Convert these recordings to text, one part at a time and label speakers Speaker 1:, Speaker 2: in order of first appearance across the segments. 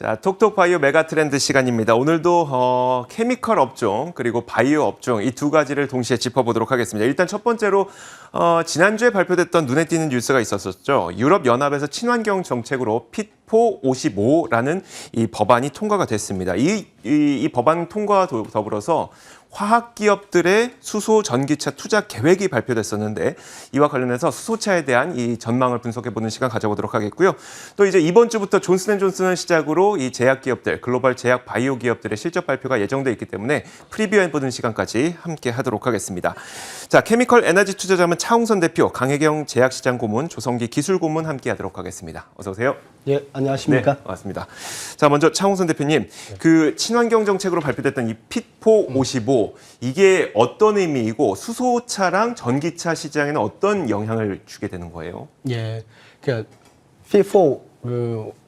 Speaker 1: 자, 톡톡 바이오 메가 트렌드 시간입니다. 오늘도 케미컬 업종 그리고 바이오 업종 이 두 가지를 동시에 짚어보도록 하겠습니다. 일단 첫 번째로 지난주에 발표됐던 눈에 띄는 뉴스가 있었었죠. 유럽 연합에서 친환경 정책으로 핏4 55라는 이 법안이 통과가 됐습니다. 이 법안 통과와 더불어서 화학 기업들의 수소 전기차 투자 계획이 발표됐었는데 이와 관련해서 수소차에 대한 이 전망을 분석해보는 시간 가져보도록 하겠고요. 또 이제 이번 주부터 존슨앤존슨을 시작으로 이 제약 기업들, 글로벌 제약 바이오 기업들의 실적 발표가 예정돼 있기 때문에 프리뷰해보는 시간까지 함께 하도록 하겠습니다. 자, 케미컬 에너지 투자자문 차홍선 대표, 강혜경 제약시장 고문, 조성기 기술 고문 함께하도록 하겠습니다. 어서 오세요.
Speaker 2: 예, 안녕하십니까?
Speaker 1: 네, 반갑습니다. 자, 먼저 차홍선 대표님, 그 친환경 정책으로 발표됐던 이 핏4 55 이게 어떤 의미이고 수소차랑 전기차 시장에는 어떤 영향을 주게 되는 거예요?
Speaker 2: 예, 그러니까 핏4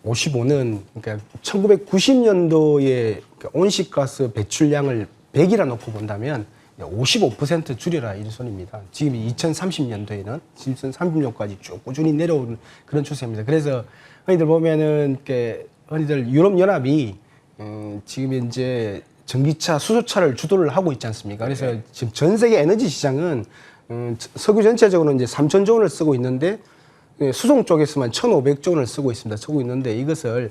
Speaker 2: 55는 그러니까 1990년도에 온실가스 배출량을 100이라 놓고 본다면 55% 줄여라 이런 소리입니다. 지금 2030년도에는 2030년까지 쭉 꾸준히 내려오는 그런 추세입니다. 그래서 흔히들 보면은 흔히들 유럽 연합이 지금 이제 전기차, 수소차를 주도를 하고 있지 않습니까? 그래서 지금 전 세계 에너지 시장은 석유 전체적으로 이제 3,000조 원을 쓰고 있는데 수송 쪽에서만 1,500조 원을 쓰고 있는데 이것을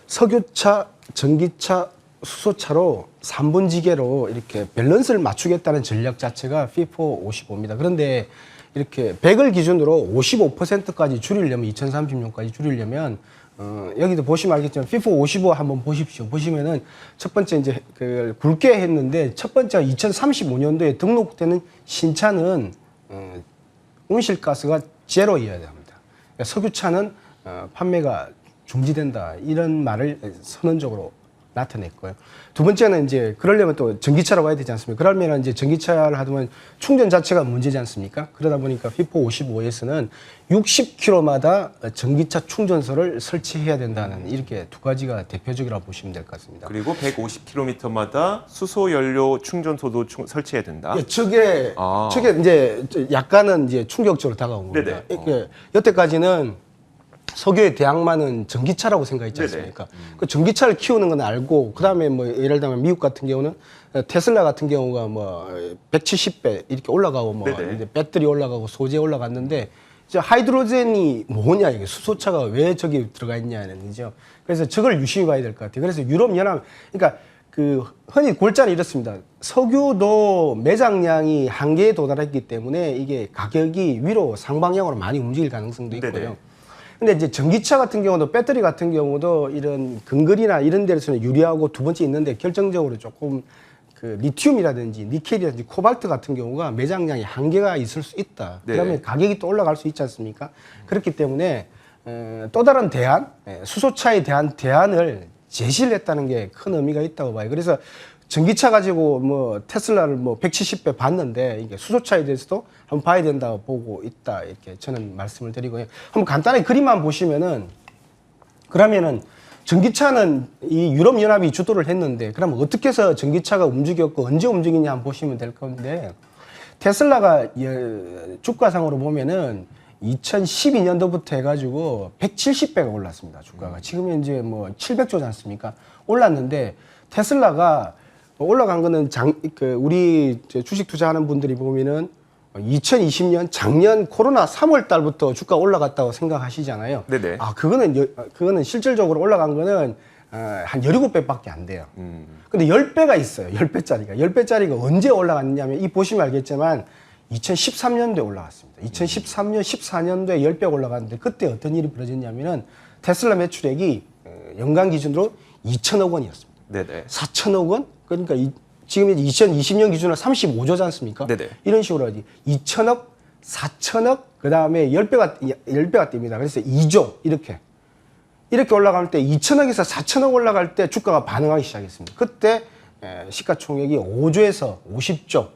Speaker 2: 석유차, 전기차, 수소차로 3분지계로 이렇게 밸런스를 맞추겠다는 전략 자체가 핏4 55입니다. 그런데 이렇게 100을 기준으로 55%까지 줄이려면 2030년까지 줄이려면 여기도 보시면 알겠지만 핏4 55 한번 보십시오. 보시면은 첫 번째 이제 굵게 했는데 첫 번째가 2035년도에 등록되는 신차는 온실가스가 제로여야 합니다. 그러니까 석유차는 판매가 중지된다 이런 말을 선언적으로 나타냈고요. 두 번째는 이제 그러려면 또 전기차라고 해야 되지 않습니까? 그러면 이제 전기차를 하면 충전 자체가 문제지 않습니까? 그러다 보니까 핏4 55에서는 60km마다 전기차 충전소를 설치해야 된다는 이렇게 두 가지가 대표적이라고 보시면 될 것 같습니다.
Speaker 1: 그리고 150km마다 수소 연료 충전소도 설치해야 된다.
Speaker 2: 예, 저게 이제 약간은 이제 충격적으로 다가온 겁니다. 여태까지는 석유의 대항마는 전기차라고 생각했지 않습니까? 그 전기차를 키우는 건 알고, 그 다음에 뭐 예를 들면 미국 같은 경우는 테슬라 같은 경우가 뭐 170배 이렇게 올라가고 뭐 이제 배터리 올라가고 소재 올라갔는데 이제 하이드로젠이 뭐냐 이게 수소차가 왜 저기 들어가 있냐는 거죠. 그래서 저걸 유심히 봐야 될 것 같아요. 그래서 유럽 연합, 그러니까 흔히 골자는 이렇습니다. 석유도 매장량이 한계에 도달했기 때문에 이게 가격이 위로 상방향으로 많이 움직일 가능성도 있고요. 근데 이제 전기차 같은 경우도 배터리 같은 경우도 이런 근거리나 이런 데서는 유리하고 두 번째 있는데 결정적으로 조금 리튬이라든지 니켈이라든지 코발트 같은 경우가 매장량이 한계가 있을 수 있다. 그러면 가격이 또 올라갈 수 있지 않습니까? 그렇기 때문에 또 다른 대안, 수소차에 대한 대안을 제시를 했다는 게 큰 의미가 있다고 봐요. 그래서 전기차 가지고 뭐 테슬라를 뭐 170배 봤는데 이게 수소차에 대해서도 한번 봐야 된다고 보고 있다 이렇게 저는 말씀을 드리고요. 한번 간단히 그림만 보시면은 그러면은 전기차는 이 유럽 연합이 주도를 했는데 그러면 어떻게 해서 전기차가 움직였고 언제 움직이냐 한번 보시면 될 건데 테슬라가 주가상으로 보면은 2012년도부터 해가지고 170배가 올랐습니다. 주가가 지금 이제 뭐 700조지 않습니까? 올랐는데 테슬라가 올라간 거는 우리 주식 투자하는 분들이 보면은 2020년 작년 코로나 3월 달부터 주가 올라갔다고 생각하시잖아요.
Speaker 1: 네네.
Speaker 2: 그거는 실질적으로 올라간 거는 한 17배밖에 안 돼요. 근데 10배가 있어요. 10배짜리가. 10배짜리가 언제 올라갔냐면 이 보시면 알겠지만 2013년도에 올라갔습니다. 2013년, 14년도에 10배가 올라갔는데 그때 어떤 일이 벌어졌냐면은 테슬라 매출액이 연간 기준으로 2천억 원이었습니다.
Speaker 1: 네네.
Speaker 2: 4천억 원? 그러니까 지금 2020년 기준으로 35조지 않습니까?
Speaker 1: 네네.
Speaker 2: 이런 식으로 하지. 2천억, 4천억, 그 다음에 10배가 뜁니다. 그래서 2조, 이렇게 올라갈 때 2천억에서 4천억 올라갈 때 주가가 반응하기 시작했습니다. 그때 시가총액이 5조에서 50조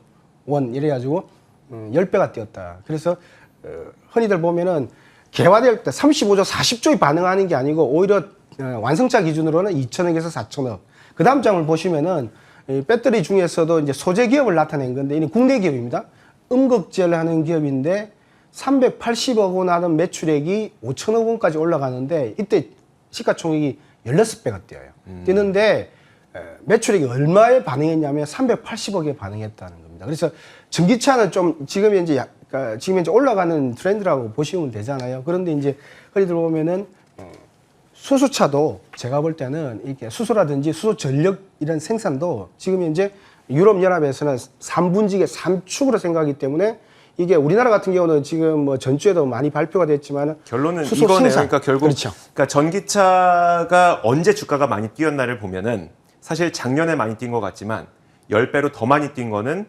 Speaker 2: 원 이래가지고 10배가 뛰었다. 그래서 흔히들 보면은 개화될 때 35조, 40조에 반응하는 게 아니고 오히려 완성차 기준으로는 2천억에서 4천억. 그 다음 장을 보시면은 배터리 중에서도 이제 소재 기업을 나타낸 건데 이는 국내 기업입니다. 음극재를 하는 기업인데 380억 원 하던 매출액이 5천억 원까지 올라가는데 이때 시가총액이 16배가 뛰어요. 뛰는데 매출액이 얼마에 반응했냐면 380억에 반응했다는 겁니다. 그래서 전기차는 좀 지금 현재 올라가는 트렌드라고 보시면 되잖아요. 그런데 이제 예를 들어보면은 수소차도 제가 볼 때는 이게 수소라든지 수소 전력 이런 생산도 지금 현재 유럽 연합에서는 3분지계 3축으로 생각하기 때문에 이게 우리나라 같은 경우는 지금 뭐 전주에도 많이 발표가 됐지만
Speaker 1: 결론은
Speaker 2: 수소
Speaker 1: 이거네요.
Speaker 2: 생산.
Speaker 1: 그러니까 결국
Speaker 2: 그렇죠.
Speaker 1: 그러니까 전기차가 언제 주가가 많이 뛰었나를 보면은 사실 작년에 많이 뛴 것 같지만 10배로 더 많이 뛴 거는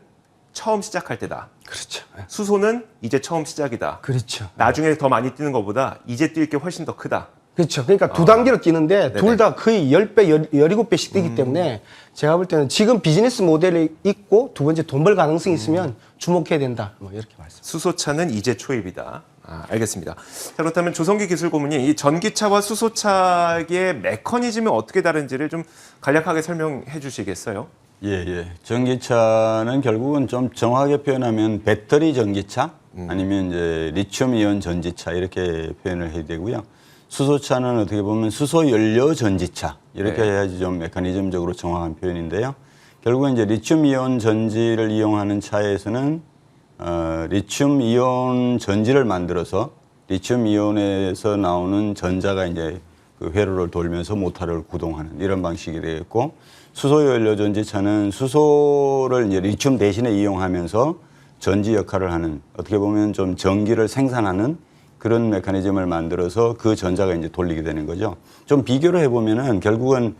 Speaker 1: 처음 시작할 때다.
Speaker 2: 그렇죠.
Speaker 1: 수소는 이제 처음 시작이다.
Speaker 2: 그렇죠.
Speaker 1: 나중에 더 많이 뛰는 것보다 이제 뛸 게 훨씬 더 크다.
Speaker 2: 그렇죠. 그러니까 두 단계로 뛰는데 둘 다 거의 10배, 17배씩 뛰기 때문에 제가 볼 때는 지금 비즈니스 모델이 있고 두 번째 돈 벌 가능성이 있으면 주목해야 된다. 뭐 이렇게 말씀.
Speaker 1: 수소차는 이제 초입이다. 알겠습니다. 자, 그렇다면 조성기 기술고문이 이 전기차와 수소차의 메커니즘이 어떻게 다른지를 좀 간략하게 설명해 주시겠어요?
Speaker 3: 예. 전기차는 결국은 좀 정확하게 표현하면 배터리 전기차 아니면 이제 리튬 이온 전지차 이렇게 표현을 해야 되고요. 수소차는 어떻게 보면 수소 연료 전지차 이렇게 해야지 좀 메커니즘적으로 정확한 표현인데요. 결국은 이제 리튬 이온 전지를 이용하는 차에서는 리튬 이온 전지를 만들어서 리튬 이온에서 나오는 전자가 이제 그 회로를 돌면서 모터를 구동하는 이런 방식이 되겠고, 수소 연료 전지차는 수소를 이제 리튬 대신에 이용하면서 전지 역할을 하는, 어떻게 보면 좀 전기를 생산하는 그런 메커니즘을 만들어서 그 전자가 이제 돌리게 되는 거죠. 좀 비교를 해보면은 결국은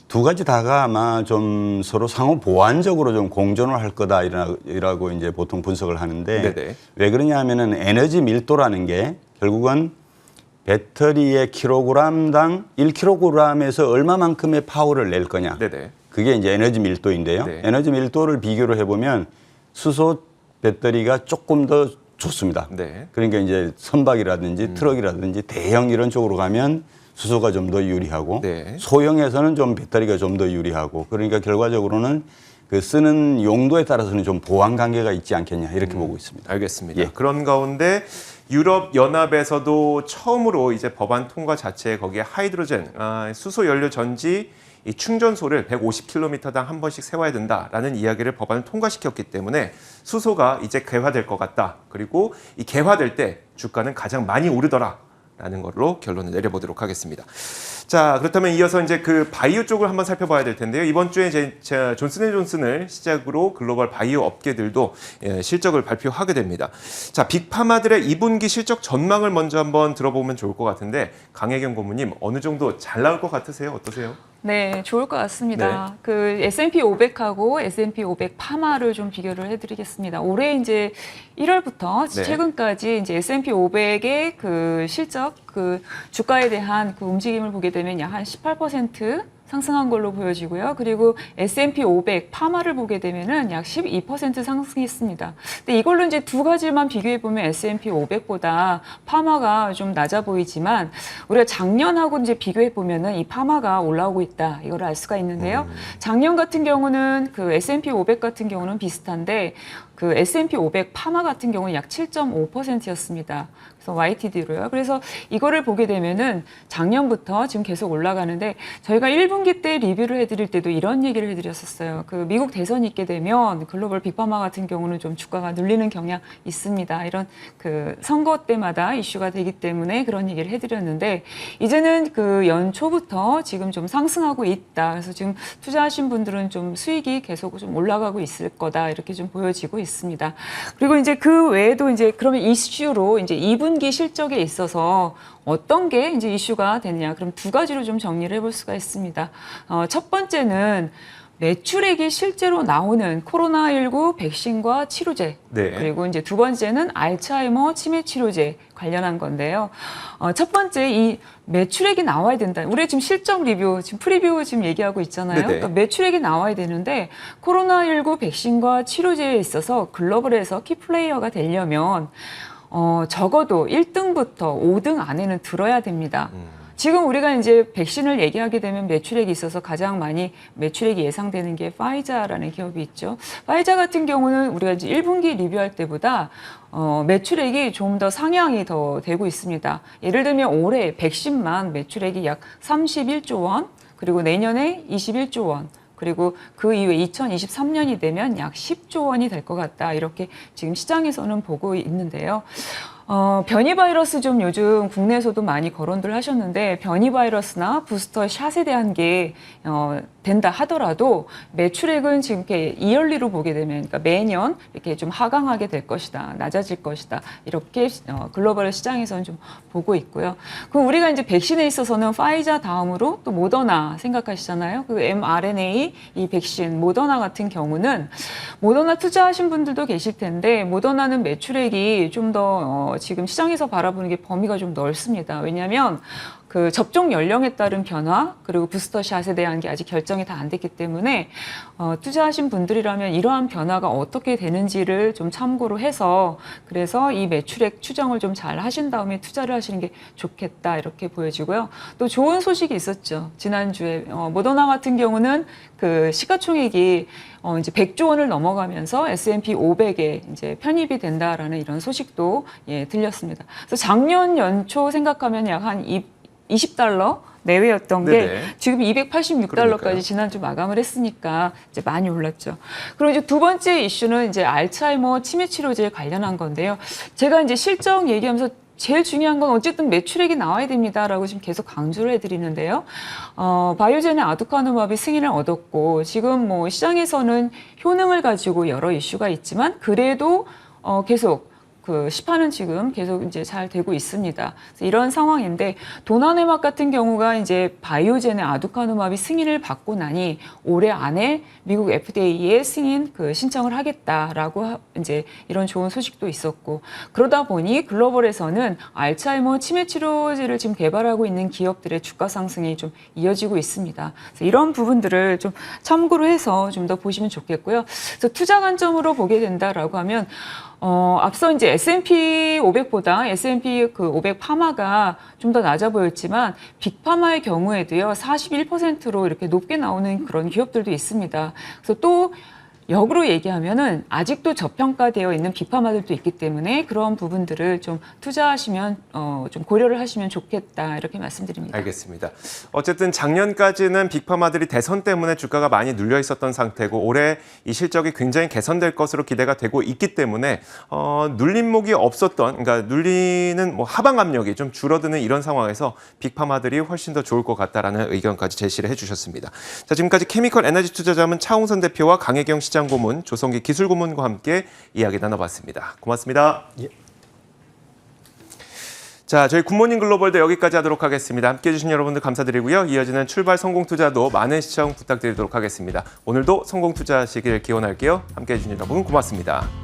Speaker 3: 두 가지 다가 아마 좀 서로 상호 보완적으로 좀 공존을 할 거다라고 이제 보통 분석을 하는데,
Speaker 1: 네네.
Speaker 3: 왜 그러냐 하면은 에너지 밀도라는 게 결국은 배터리의 킬로그램당 1kg에서 얼마만큼의 파워를 낼 거냐.
Speaker 1: 네네.
Speaker 3: 그게 이제 에너지 밀도인데요.
Speaker 1: 네.
Speaker 3: 에너지 밀도를 비교를 해보면 수소 배터리가 조금 더 좋습니다.
Speaker 1: 네.
Speaker 3: 그러니까 이제 선박이라든지 트럭이라든지 대형 이런 쪽으로 가면 수소가 좀 더 유리하고,
Speaker 1: 네.
Speaker 3: 소형에서는 좀 배터리가 좀 더 유리하고, 그러니까 결과적으로는 그 쓰는 용도에 따라서는 좀 보완 관계가 있지 않겠냐 이렇게 보고 있습니다.
Speaker 1: 알겠습니다.
Speaker 3: 예.
Speaker 1: 그런 가운데 유럽 연합에서도 처음으로 이제 법안 통과 자체에 거기에 하이드로젠, 수소 연료 전지 이 충전소를 150km당 한 번씩 세워야 된다라는 이야기를 법안을 통과시켰기 때문에 수소가 이제 개화될 것 같다. 그리고 이 개화될 때 주가는 가장 많이 오르더라라는 걸로 결론을 내려보도록 하겠습니다. 자, 그렇다면 이어서 이제 그 바이오 쪽을 한번 살펴봐야 될 텐데요. 이번 주에 이제 존슨앤존슨을 시작으로 글로벌 바이오 업계들도 실적을 발표하게 됩니다. 자, 빅파마들의 2분기 실적 전망을 먼저 한번 들어보면 좋을 것 같은데, 강혜경 고문님 어느 정도 잘 나올 것 같으세요? 어떠세요?
Speaker 4: 네, 좋을 것 같습니다. 그 S&P 500하고 S&P 500 파마를 좀 비교를 해드리겠습니다. 올해 이제 1월부터
Speaker 1: 네.
Speaker 4: 최근까지 이제 S&P 500의 그 실적, 그 주가에 대한 그 움직임을 보게 되면 약 한 18% 상승한 걸로 보여지고요. 그리고 S&P 500 파마를 보게 되면은 약 12% 상승했습니다. 근데 이걸로 이제 두 가지만 비교해 보면 S&P 500보다 파마가 좀 낮아 보이지만, 우리가 작년하고 이제 비교해 보면은 이 파마가 올라오고 있다, 이걸 알 수가 있는데요. 작년 같은 경우는 그 S&P 500 같은 경우는 비슷한데, 그 S&P 500 파마 같은 경우는 약 7.5%였습니다. 그래서 YTD로요. 그래서 이거를 보게 되면은 작년부터 지금 계속 올라가는데, 저희가 1분기 때 리뷰를 해드릴 때도 이런 얘기를 해드렸었어요. 그 미국 대선이 있게 되면 글로벌 빅파마 같은 경우는 좀 주가가 눌리는 경향 있습니다. 이런 그 선거 때마다 이슈가 되기 때문에 그런 얘기를 해드렸는데, 이제는 그 연초부터 지금 좀 상승하고 있다. 그래서 지금 투자하신 분들은 좀 수익이 계속 좀 올라가고 있을 거다, 이렇게 좀 보여지고 있습니다. 그리고 이제 그 외에도 이제 그러면 이슈로 이제 2분기 실적에 있어서 어떤 게 이제 이슈가 되느냐, 그럼 두 가지로 좀 정리를 해볼 수가 있습니다. 첫 번째는 매출액이 실제로 나오는 코로나19 백신과 치료제,
Speaker 1: 네.
Speaker 4: 그리고 이제 두 번째는 알츠하이머 치매 치료제 관련한 건데요. 첫 번째, 이 매출액이 나와야 된다. 우리 지금 실적 리뷰, 지금 프리뷰 지금 얘기하고 있잖아요.
Speaker 1: 네네.
Speaker 4: 그러니까 매출액이 나와야 되는데, 코로나19 백신과 치료제에 있어서 글로벌에서 키플레이어가 되려면 적어도 1등부터 5등 안에는 들어야 됩니다. 지금 우리가 이제 백신을 얘기하게 되면 매출액이 있어서 가장 많이 매출액이 예상되는 게 파이자라는 기업이 있죠. 파이자 같은 경우는 우리가 이제 1분기 리뷰할 때보다 매출액이 좀 더 상향이 더 되고 있습니다. 예를 들면 올해 백신만 매출액이 약 31조 원, 그리고 내년에 21조 원. 그리고 그 이후에 2023년이 되면 약 10조 원이 될 것 같다. 이렇게 지금 시장에서는 보고 있는데요. 변이 바이러스 좀 요즘 국내에서도 많이 거론들 하셨는데 변이 바이러스나 부스터 샷에 대한 게 된다 하더라도 매출액은 지금 이렇게 이열리로 보게 되면 그러니까 매년 이렇게 좀 하강하게 될 것이다, 낮아질 것이다 이렇게 글로벌 시장에서는 좀 보고 있고요. 그럼 우리가 이제 백신에 있어서는 파이자 다음으로 또 모더나 생각하시잖아요. 그 mRNA 이 백신 모더나 같은 경우는 모더나 투자하신 분들도 계실 텐데 모더나는 매출액이 좀 더 지금 시장에서 바라보는 게 범위가 좀 넓습니다. 왜냐하면 그 접종 연령에 따른 변화 그리고 부스터샷에 대한 게 아직 결정이 다 안 됐기 때문에 투자하신 분들이라면 이러한 변화가 어떻게 되는지를 좀 참고로 해서 그래서 이 매출액 추정을 좀 잘 하신 다음에 투자를 하시는 게 좋겠다 이렇게 보여지고요. 또 좋은 소식이 있었죠. 지난주에 모더나 같은 경우는 그 시가총액이 이제 100조 원을 넘어가면서 S&P 500에 이제 편입이 된다라는 이런 소식도 들렸습니다. 그래서 작년 연초 생각하면 약 한 20달러 내외였던 게
Speaker 1: 네네.
Speaker 4: 지금 286달러까지
Speaker 1: 그러니까요.
Speaker 4: 지난주 마감을 했으니까 이제 많이 올랐죠. 그리고 이제 두 번째 이슈는 이제 알츠하이머 치매 치료제 관련한 건데요. 제가 이제 실적 얘기하면서 제일 중요한 건 어쨌든 매출액이 나와야 됩니다라고 지금 계속 강조를 해드리는데요. 바이오젠의 아두카누밥이 승인을 얻었고 지금 뭐 시장에서는 효능을 가지고 여러 이슈가 있지만 그래도 계속 그 시판은 지금 계속 이제 잘 되고 있습니다. 그래서 이런 상황인데 도나네막 같은 경우가 이제 바이오젠의 아두카누밥이 승인을 받고 나니 올해 안에 미국 FDA에 승인 그 신청을 하겠다라고 이제 이런 좋은 소식도 있었고 그러다 보니 글로벌에서는 알츠하이머 치매 치료제를 지금 개발하고 있는 기업들의 주가 상승이 좀 이어지고 있습니다. 그래서 이런 부분들을 좀 참고로 해서 좀 더 보시면 좋겠고요. 그래서 투자 관점으로 보게 된다라고 하면 앞서 이제 S&P 500보다 S&P 그 500 파마가 좀 더 낮아 보였지만 빅파마의 경우에도요 41%로 이렇게 높게 나오는 그런 기업들도 있습니다. 그래서 또 역으로 얘기하면은 아직도 저평가되어 있는 빅파마들도 있기 때문에 그런 부분들을 좀 투자하시면 좀 고려를 하시면 좋겠다 이렇게 말씀드립니다.
Speaker 1: 알겠습니다. 어쨌든 작년까지는 빅파마들이 대선 때문에 주가가 많이 눌려 있었던 상태고 올해 이 실적이 굉장히 개선될 것으로 기대가 되고 있기 때문에 눌림목이 없었던 그러니까 눌리는 뭐 하방 압력이 좀 줄어드는 이런 상황에서 빅파마들이 훨씬 더 좋을 것 같다라는 의견까지 제시를 해주셨습니다. 자, 지금까지 케미컬 에너지 투자자문 차홍선 대표와 강혜경 시장 고문, 조성기 기술 고문과 함께 이야기 나눠봤습니다. 고맙습니다.
Speaker 2: 예.
Speaker 1: 자, 저희 굿모닝 글로벌도 여기까지 하도록 하겠습니다. 함께해 주신 여러분들 감사드리고요. 이어지는 출발 성공 투자도 많은 시청 부탁드리도록 하겠습니다. 오늘도 성공 투자하시길 기원할게요. 함께해 주신 여러분 고맙습니다.